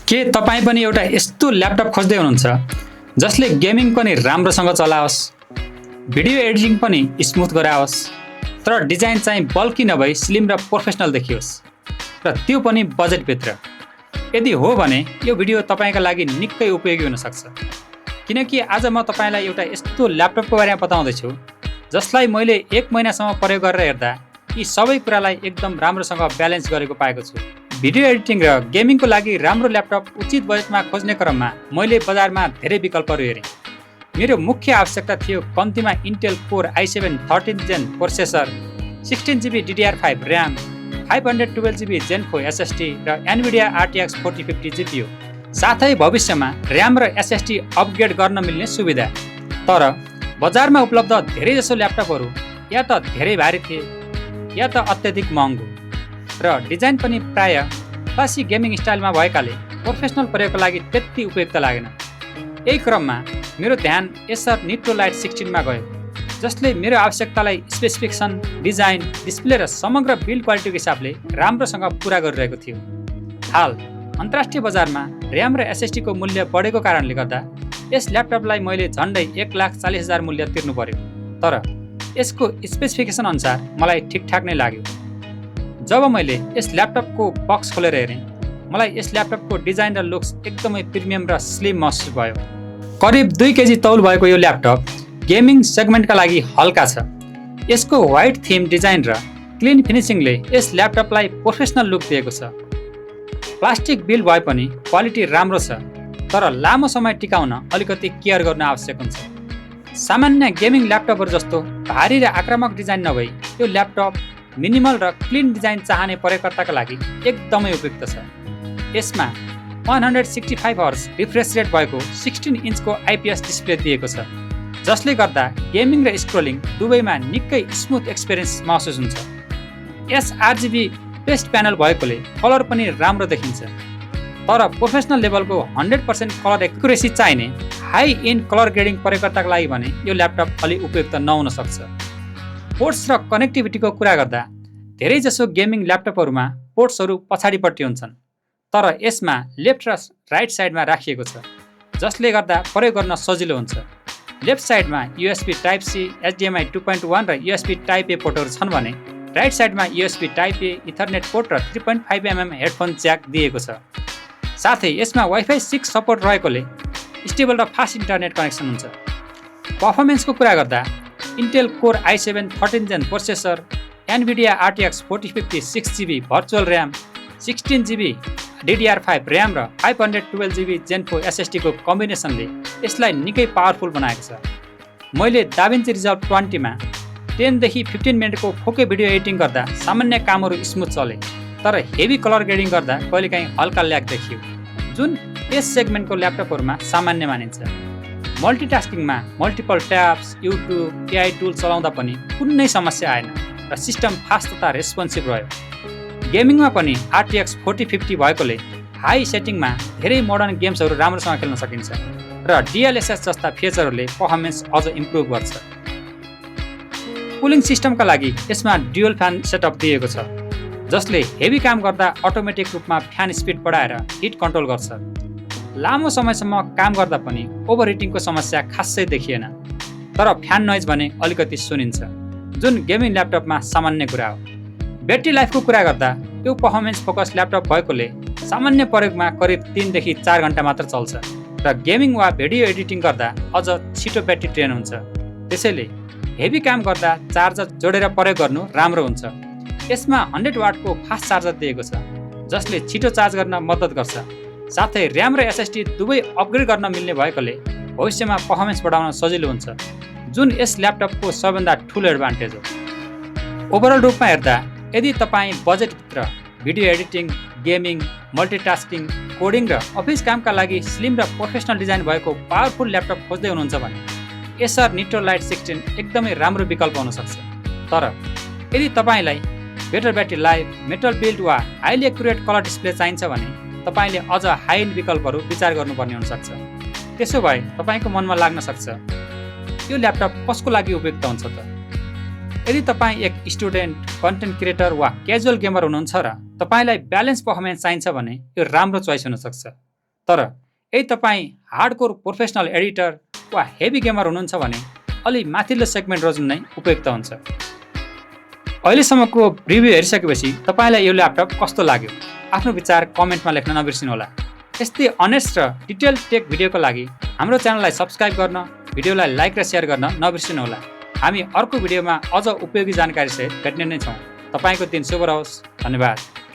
के तपाईँ पनि एउटा यस्तो ल्यापटप खोज्दै हुनुहुन्छ जसले गेमिङ पनि राम्रोसँग चलाओस्, भिडियो एडिटिङ पनि स्मुथ गराओस्, तर डिजाइन चाहिँ बल्की नभई स्लिम र प्रोफेसनल देखियोस्, र त्यो पनि बजेटभित्र? यदि हो भने यो भिडियो तपाईँका लागि निकै उपयोगी हुन सक्छ, किनकि आज म तपाईँलाई एउटा यस्तो ल्यापटपको बारेमा बताउँदैछु जसलाई मैले 1 महिनासम्म प्रयोग गरेर हेर्दा यी सबै कुरालाई एकदम राम्रोसँग ब्यालेन्स गरेको पाएको छु। भिडियो एडिटिङ र गेमिङको लागि राम्रो ल्यापटप उचित बजेटमा खोज्ने क्रममा मैले बजारमा धेरै विकल्पहरू हेरेँ। मेरो मुख्य आवश्यकता थियो कम्तीमा इन्टेल कोर i7 13th जेन processor, 16GB DDR5 RAM, 512GB जेन 4 SSD र NVIDIA RTX 4050 GPU, साथै भविष्यमा ऱ्याम र SSD अपग्रेड गर्न मिल्ने सुविधा। तर बजारमा उपलब्ध धेरैजसो ल्यापटपहरू या त धेरै भारी थिए या त अत्यधिक महँगो, र डिजाइन पनि प्राय क्लासिक गेमिङ स्टाइलमा भएकाले प्रोफेसनल प्रयोगको लागि त्यति उपयुक्त लागेन। यही क्रममा मेरो ध्यान एसर निट्रो लाइट 16 मा गयो, जसले मेरो आवश्यकतालाई स्पेसिफिकेसन, डिजाइन, डिस्प्ले र समग्र बिल्ड क्वालिटीको हिसाबले राम्रोसँग पुरा गरिरहेको थियो। हाल अन्तर्राष्ट्रिय बजारमा ऱ्याम र SSD को मूल्य बढेको कारणले गर्दा यस ल्यापटपलाई मैले झन्डै 1,40,000 मूल्य तिर्नु पर्यो, तर यसको स्पेसिफिकेसन अनुसार मलाई ठिकठाक नै लाग्यो। जब मैले यस ल्यापटपको बक्स खोलेर हेरेँ, मलाई यस ल्यापटपको डिजाइन र लुक्स एकदमै प्रिमियम र स्लिम महसुस भयो। करिब 2 केजी तौल भएको यो ल्यापटप गेमिङ सेगमेन्टका लागि हल्का छ। यसको व्हाइट थिम डिजाइन र क्लिन फिनिसिङले यस ल्यापटपलाई प्रोफेसनल लुक दिएको छ। प्लास्टिक बिल्ड भए पनि क्वालिटी राम्रो छ, तर लामो समय टिकाउन अलिकति केयर गर्न आवश्यक हुन्छ। सामान्य गेमिङ ल्यापटपहरू जस्तो भारी र आक्रामक डिजाइन नभई यो ल्यापटप मिनिमल र क्लिन डिजाइन चाहने प्रयोगकर्ताका लागि एकदमै उपयुक्त छ। यसमा 165 हर्ट्ज रिफ्रेश रेट भएको 16 इन्चको IPS डिस्प्ले दिएको छ, जसले गर्दा गेमिङ र स्क्रोलिङ दुवैमा निकै स्मुथ एक्सपिरियन्स महसुस हुन्छ। यस RGB पेस्ट प्यानल भएकोले कलर पनि राम्रो देखिन्छ, तर प्रोफेसनल लेभलको 100% कलर एक्युरेसी चाहिने हाई एन्ड कलर ग्रेडिङ प्रयोगकर्ताका लागि भने यो ल्यापटप अलि उपयुक्त नहुन सक्छ। पोर्ट्स र कनेक्टिभिटीको कुरा गर्दा धेरैजसो गेमिङ ल्यापटपहरूमा पोर्ट्सहरू पछाडिपट्टि हुन्छन्, तर यसमा लेफ्ट र राइट साइडमा राखिएको छ, जसले गर्दा प्रयोग गर्न सजिलो हुन्छ। लेफ्ट साइडमा USB Type-C, HDMI 2.1 र USB Type-A पोर्टहरू छन् भने राइट साइडमा USB Type-A, इथरनेट पोर्ट र 3.5mm हेडफोन ज्याक दिएको छ। साथै यसमा Wi-Fi 6 सपोर्ट रहेकोले स्टेबल र फास्ट इन्टरनेट कनेक्सन हुन्छ। पर्फर्मेन्सको कुरा गर्दा इन्टेल कोर i7 13th जेन processor, NVIDIA RTX 4050 6GB virtual RAM, 16GB DDR5 RAM र 512GB जेन 4 SSD को कम्बिनेसनले यसलाई निकै पावरफुल बनाएको छ। मैले DaVinci Resolve 20 मा 10 देखि 15 मिनेटको फोके भिडियो एडिटिङ गर्दा सामान्य कामहरू स्मुथ चले, तर हेभी कलर ग्रेडिङ गर्दा कहिलेकाहीँ हल्का ल्याग देखियो, जुन यस सेगमेन्टको ल्यापटपहरूमा सामान्य मानिन्छ। मल्टिटास्किङमा multiple tabs, YouTube, AI tool चलाउँदा पनि कुनै समस्या आएन र सिस्टम फास्ट तथा रेस्पोन्सिभ रह्यो। गेमिङमा पनि RTX 4050 भएकोले हाई सेटिङमा धेरै मोडर्न गेम्सहरू राम्रोसँग खेल्न सकिन्छ र DLSS जस्ता फिचरहरूले पर्फर्मेन्स अझ इम्प्रुभ गर्छ। कुलिङ सिस्टमका लागि यसमा ड्युअल फ्यान सेटअप दिएको छ, जसले हेभी काम गर्दा अटोमेटिक रूपमा फ्यान स्पिड बढाएर हिट कन्ट्रोल गर्छ। लामो समयसम्म काम गर्दा पनि ओभरहिटिङको समस्या खासै देखिएन, तर फ्यान नोइज भने अलिकति सुनिन्छ, जुन गेमिङ ल्यापटपमा सामान्य कुरा हो। ब्याट्री लाइफको कुरा गर्दा यो पर्फर्मेन्स फोकस ल्यापटप भएकोले सामान्य प्रयोगमा करिब 3 देखि 4 घण्टा मात्र चल्छ, र गेमिङ वा भिडियो एडिटिङ गर्दा अझ छिटो ब्याट्री ड्रेन हुन्छ। त्यसैले हेभी काम गर्दा चार्जर जोडेर प्रयोग गर्नु राम्रो हुन्छ। यसमा 100 वाटको फास्ट चार्जर दिएको छ, जसले छिटो चार्ज गर्न मद्दत गर्छ। साथै ऱ्याम र SSD दुवै अपग्रेड गर्न मिल्ने भएकोले भविष्यमा पर्फर्मेन्स बढाउन सजिलो हुन्छ, जुन यस ल्यापटपको सबैभन्दा ठुलो एडभान्टेज हो। ओभरअल रूपमा हेर्दा यदि तपाईँ बजेटभित्र video editing, gaming, multitasking, coding र अफिस कामका लागि स्लिम र प्रोफेसनल डिजाइन भएको पावरफुल ल्यापटप खोज्दै हुनुहुन्छ भने एसर निट्रो लाइट 16 एकदमै राम्रो विकल्प हुन सक्छ। तर यदि तपाईँलाई better battery life, metal build वा हाइली एक्युरेट कलर डिस्प्ले चाहिन्छ भने तपाईँले अझ हाई एन्ड विकल्पहरू विचार गर्नुपर्ने हुनसक्छ। त्यसो भए तपाईँको मनमा लाग्न सक्छ, यो ल्यापटप कसको लागि उपयुक्त हुन्छ त? यदि तपाईँ एक स्टुडेन्ट, कन्टेन्ट क्रिएटर वा क्याजुअल गेमर हुनुहुन्छ र तपाईँलाई ब्यालेन्स पर्फर्मेन्स चाहिन्छ भने यो राम्रो चोइस हुन सक्छ। तर यदि तपाईँ हार्डकोर प्रोफेसनल एडिटर वा हेभी गेमर हुनुहुन्छ भने अलि माथिल्लो सेगमेन्ट रोज्नु नै उपयुक्त हुन्छ। अहिलेसम्मको रिभ्यू हेरिसकेपछि तपाईँलाई यो ल्यापटप कस्तो लाग्यो? आफ्नो विचार कमेन्टमा लेख्न नबिर्सिनुहोला। यस्तै अनेस्ट र डिटेल टेक भिडियोको लागि हाम्रो च्यानललाई सब्स्क्राइब गर्न, भिडियोलाई लाइक र सेयर गर्न नबिर्सिनुहोला। हामी अर्को भिडियोमा अझ उपयोगी जानकारी सहित भेट्ने नै छौँ। तपाईँको दिन शुभ रहोस्। धन्यवाद।